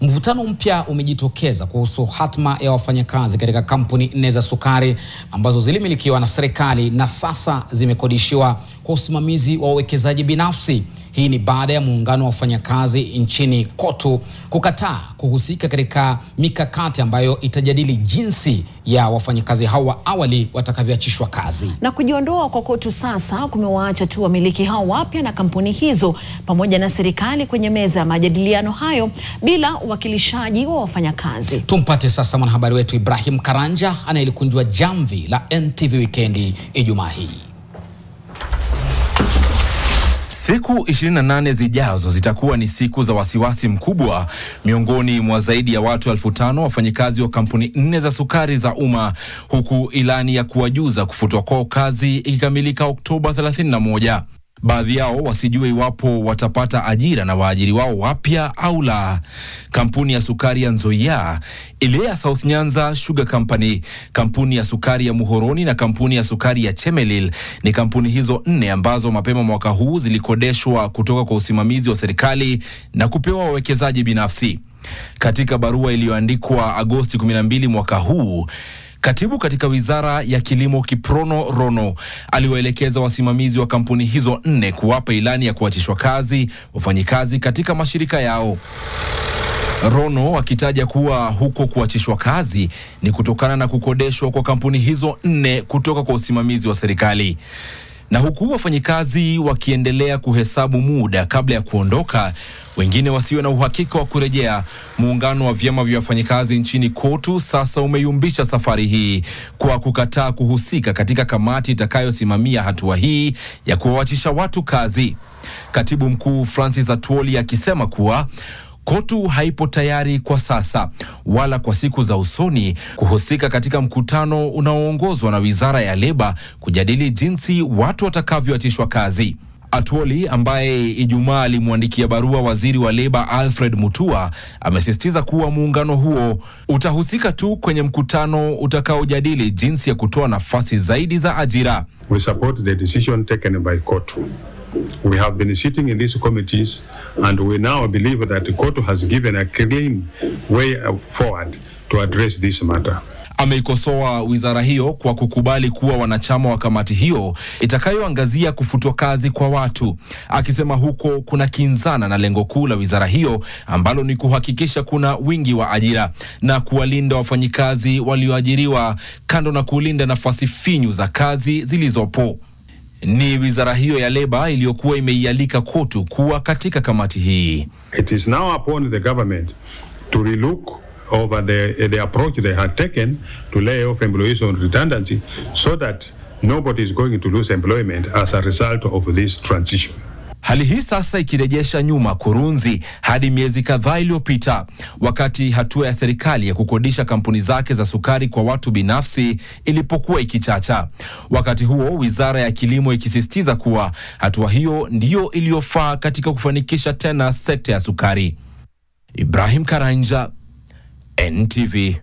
Mvutano mpya umejitokeza kuhusu hatma ya wafanyakazi katika kampuni 4 za sukari ambazo zilimilikiwa na serikali na sasa zimekodishiwa kwa usimamizi wa wawekezaji binafsi. Hii ni baada ya muungano wa wafanyakazi nchini KOTU kukataa kuhusika katika mikakati ambayo itajadili jinsi ya wafanyakazi hawa awali watakavyoachishwa kazi. Na kujiondoa kwa KOTU sasa kumewaacha tu wamiliki hao wapya na kampuni hizo pamoja na serikali kwenye meza ya majadiliano hayo bila uwakilishaji wa wafanyakazi. Tumpate sasa mwanahabari wetu Ibrahim Karanja anayelikunjua jamvi la NTV Weekendi Ijumaa hii. Siku 28 zijazo zitakuwa ni siku za wasiwasi mkubwa miongoni mwa zaidi ya watu 5,000 wafanyikazi wa kampuni 4 za sukari za umma, huku ilani ya kuwajuza kufutwa kwao kazi ikikamilika Oktoba 31. Baadhi yao wasijue iwapo watapata ajira na waajiri wao wapya au la. Kampuni ya sukari ya Nzoia, ile ya South Nyanza Sugar Company, kampuni ya sukari ya Muhoroni na kampuni ya sukari ya Chemelil ni kampuni hizo 4 ambazo mapema mwaka huu zilikodeshwa kutoka kwa usimamizi wa serikali na kupewa wawekezaji binafsi. Katika barua iliyoandikwa Agosti 12 mwaka huu, Katibu katika Wizara ya Kilimo Kiprono Rono aliwaelekeza wasimamizi wa kampuni hizo 4 kuwapa ilani ya kuachishwa kazi wafanyikazi katika mashirika yao. Rono akitaja kuwa huko kuachishwa kazi ni kutokana na kukodeshwa kwa kampuni hizo 4 kutoka kwa usimamizi wa serikali. Na huku wafanyikazi wakiendelea kuhesabu muda kabla ya kuondoka, wengine wasiwe na uhakika wa kurejea, muungano wa vyama vya wafanyikazi nchini KOTU sasa umeyumbisha safari hii kwa kukataa kuhusika katika kamati itakayosimamia hatua hii ya kuwaachisha watu kazi. Katibu mkuu Francis Atwoli akisema kuwa KOTU haipo tayari kwa sasa wala kwa siku za usoni kuhusika katika mkutano unaoongozwa na Wizara ya Leba kujadili jinsi watu watakavyoachishwa kazi. Atwoli ambaye Ijumaa alimwandikia barua waziri wa Leba Alfred Mutua amesisitiza kuwa muungano huo utahusika tu kwenye mkutano utakaojadili jinsi ya kutoa nafasi zaidi za ajira. We support the decision taken by KOTU. We have been sitting in these committees and we now believe that the KOTU has given a clean way forward to address this matter. Ameikosoa wizara hiyo kwa kukubali kuwa wanachama wa kamati hiyo itakayoangazia kufutwa kazi kwa watu, akisema huko kuna kinzana na lengo kuu la wizara hiyo ambalo ni kuhakikisha kuna wingi wa ajira na kuwalinda wafanyikazi walioajiriwa, kando na kulinda nafasi finyu za kazi zilizopo. Ni wizara hiyo ya Leba iliyokuwa imeialika KOTU kuwa katika kamati hii. It is now upon the government to relook over the approach they had taken to lay off employees on redundancy so that nobody is going to lose employment as a result of this transition. Hali hii sasa ikirejesha nyuma kurunzi hadi miezi kadhaa iliyopita, wakati hatua ya serikali ya kukodisha kampuni zake za sukari kwa watu binafsi ilipokuwa ikichacha. Wakati huo Wizara ya Kilimo ikisisitiza kuwa hatua hiyo ndiyo iliyofaa katika kufanikisha tena sekta ya sukari. Ibrahim Karanja, NTV.